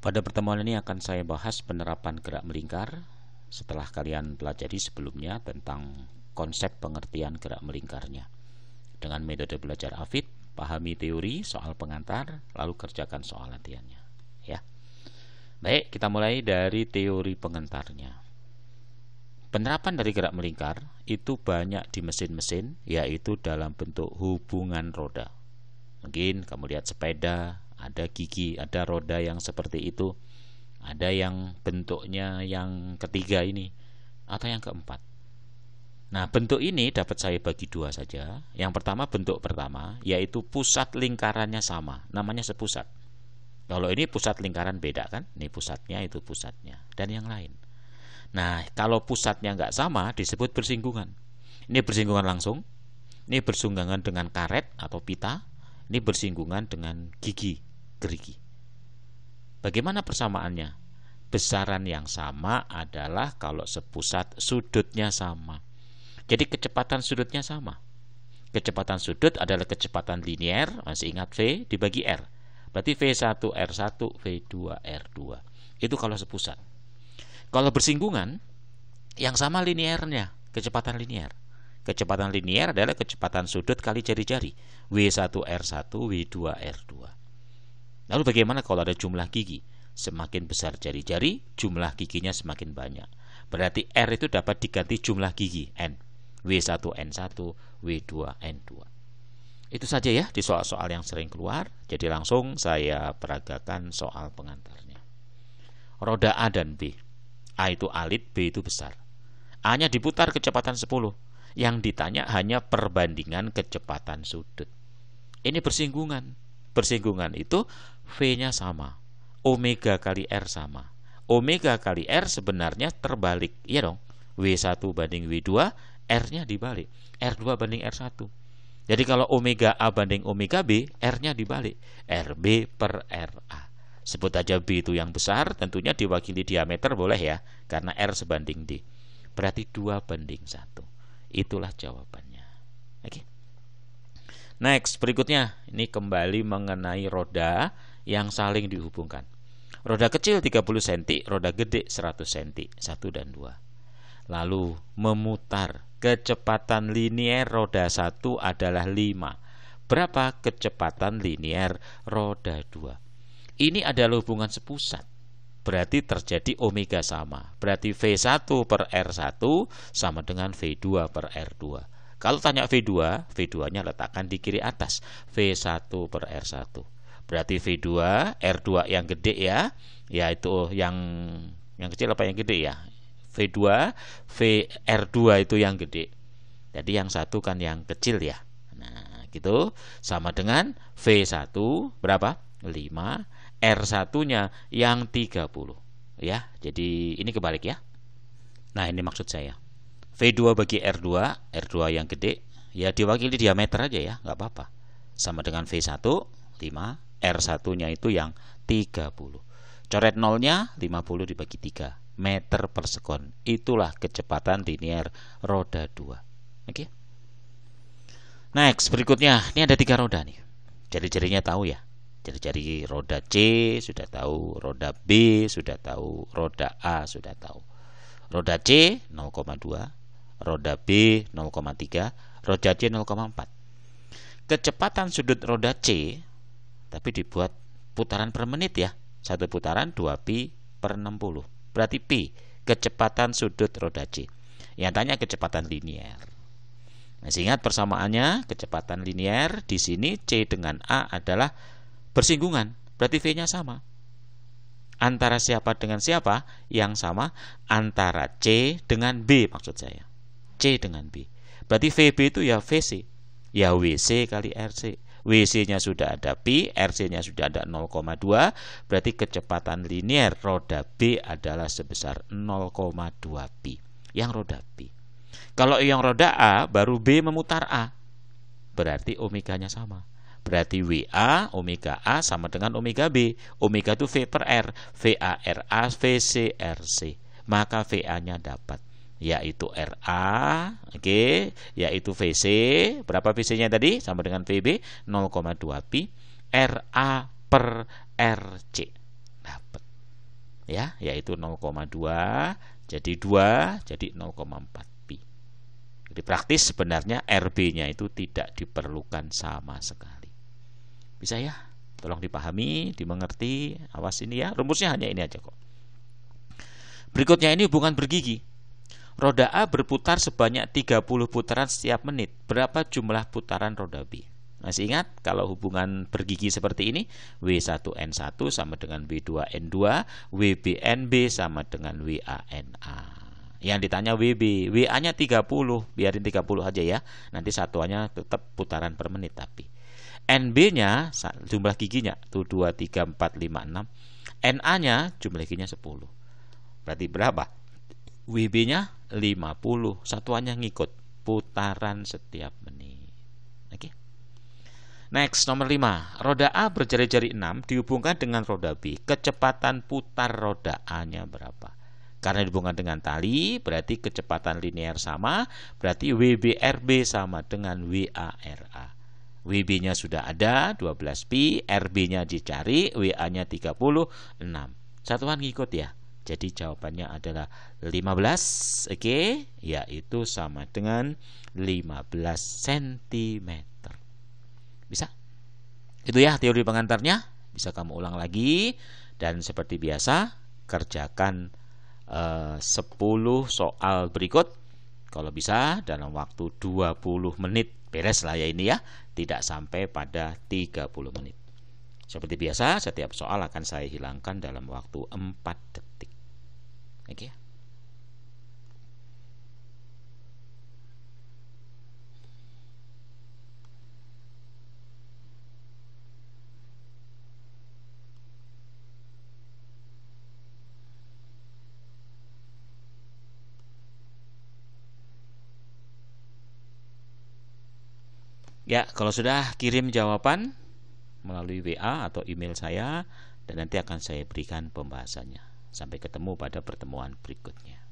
Pada pertemuan ini akan saya bahas penerapan gerak melingkar setelah kalian pelajari sebelumnya tentang konsep pengertian gerak melingkarnya. Dengan metode belajar AFID, pahami teori soal pengantar, lalu kerjakan soal latihannya. Ya. Baik, kita mulai dari teori pengantarnya. Penerapan dari gerak melingkar itu banyak di mesin-mesin, yaitu dalam bentuk hubungan roda. Mungkin kamu lihat sepeda, ada gigi, ada roda yang seperti itu, ada yang bentuknya yang ketiga ini, atau yang keempat. Nah, bentuk ini dapat saya bagi dua saja. Yang pertama, bentuk pertama, yaitu pusat lingkarannya sama, namanya sepusat. Kalau ini pusat lingkaran beda kan, ini pusatnya, itu pusatnya, dan yang lain. Nah, kalau pusatnya nggak sama disebut bersinggungan. Ini bersinggungan langsung, ini bersinggungan dengan karet atau pita, ini bersinggungan dengan gigi, gerigi. Bagaimana persamaannya? Besaran yang sama adalah kalau sepusat sudutnya sama. Jadi kecepatan sudutnya sama. Kecepatan sudut adalah kecepatan linear, masih ingat V dibagi R. Berarti V1 R1, V2 R2. Itu kalau sepusat. Kalau bersinggungan, yang sama linearnya, kecepatan linear. Kecepatan linear adalah kecepatan sudut kali jari-jari, W1 R1, W2 R2. Lalu bagaimana kalau ada jumlah gigi? Semakin besar jari-jari, jumlah giginya semakin banyak. Berarti R itu dapat diganti jumlah gigi, N. W1 N1, W2 N2. Itu saja ya di soal-soal yang sering keluar. Jadi langsung saya peragakan soal pengantarnya. Roda A dan B. A itu alit, B itu besar. A-nya diputar kecepatan 10. Yang ditanya hanya perbandingan kecepatan sudut. Ini bersinggungan. Bersinggungan itu V-nya sama, omega kali R sama. Omega kali R sebenarnya terbalik, iya dong. W1 banding W2, R-nya dibalik. R2 banding R1. Jadi kalau omega A banding omega B, R-nya dibalik. RB per RA. Sebut aja B itu yang besar, tentunya diwakili diameter boleh ya, karena R sebanding D. Berarti 2 banding 1. Itulah jawabannya. Oke. Next, berikutnya ini kembali mengenai roda yang saling dihubungkan. Roda kecil 30 cm, roda gede 100 cm, 1 dan 2. Lalu memutar, kecepatan linear roda 1 adalah 5. Berapa kecepatan linear roda 2? Ini adalah hubungan sepusat. Berarti terjadi omega sama. Berarti V1 per R1 sama dengan V2 per R2. Kalau tanya V2, V2-nya letakkan di kiri atas. V1 per R1. Berarti V2, R2 yang gede ya. Yaitu yang kecil apa yang gede ya? V2, R2 itu yang gede. Jadi yang satu kan yang kecil ya. Nah, gitu. Sama dengan V1 berapa? 5. R1-nya yang 30 ya. Jadi ini kebalik ya. Nah, ini maksud saya. V2 bagi R2, R2 yang gede ya diwakili diameter aja ya, nggak apa-apa. Sama dengan V1 5, R1-nya itu yang 30. Coret nolnya 50 dibagi 3 meter per sekon. Itulah kecepatan linear roda 2. Oke. Next, berikutnya. Ini ada 3 roda nih. Jari-jarinya tahu ya. Jari-jari roda C sudah tahu, roda B sudah tahu, roda A sudah tahu. Roda C 0,2, roda B 0,3, roda C 0,4. Kecepatan sudut roda C tapi dibuat putaran per menit ya. Satu putaran 2pi per 60. Berarti pi kecepatan sudut roda C. Yang tanya kecepatan linear. Masih ingat persamaannya? Kecepatan linear di sini C dengan A adalah bersinggungan, berarti V-nya sama. Antara siapa dengan siapa? Yang sama antara C dengan B maksud saya. C dengan B. Berarti VB itu ya VC. Ya WC kali RC. WC-nya sudah ada pi, RC-nya sudah ada 0,2. Berarti kecepatan linear roda B adalah sebesar 0,2 pi. Yang roda B. Kalau yang roda A baru B memutar A. Berarti omeganya sama. Berarti WA, omega A sama dengan omega B. Omega itu V per R. VA, RA, VC, RC. Maka VA-nya dapat. Yaitu RA, oke, yaitu VC. Berapa VC-nya tadi? Sama dengan VB, 0,2 pi. RA per RC. Dapat. ya, yaitu 0,2 jadi 2 jadi 0,4 pi. Jadi praktis sebenarnya RB-nya itu tidak diperlukan sama sekali. Bisa ya? Tolong dipahami, dimengerti. Awas ini ya, rumusnya hanya ini aja kok. Berikutnya ini hubungan bergigi. Roda A berputar sebanyak 30 putaran setiap menit. Berapa jumlah putaran roda B? Masih ingat kalau hubungan bergigi seperti ini, W1N1 sama dengan W2N2, WBNB sama dengan WANA. Yang ditanya WB, WA-nya 30, biarin 30 aja ya. Nanti satuannya tetap putaran per menit tapi. NB-nya jumlah giginya tuh 2, 3, 4, 5, 6. NA-nya jumlah giginya 10. Berarti berapa? WB-nya 50. Satuannya ngikut putaran setiap menit. Oke. Next, nomor 5. Roda A berjari-jari 6 dihubungkan dengan roda B. Kecepatan putar roda A-nya berapa? Karena dihubungkan dengan tali, berarti kecepatan linear sama, berarti WBRB sama dengan WARA. WB-nya sudah ada 12 pi, RB-nya dicari, WA-nya 36. Satuan ngikut ya. Jadi jawabannya adalah 15, oke, yaitu sama dengan 15 cm. Bisa? Itu ya teori pengantarnya. Bisa kamu ulang lagi. Dan seperti biasa, kerjakan 10 soal berikut. Kalau bisa dalam waktu 20 menit. Beres lah ya ini ya. Tidak sampai pada 30 menit. Seperti biasa, setiap soal akan saya hilangkan dalam waktu 4 detik. Oke. Ya, kalau sudah kirim jawaban melalui WA atau email saya dan nanti akan saya berikan pembahasannya. Sampai ketemu pada pertemuan berikutnya.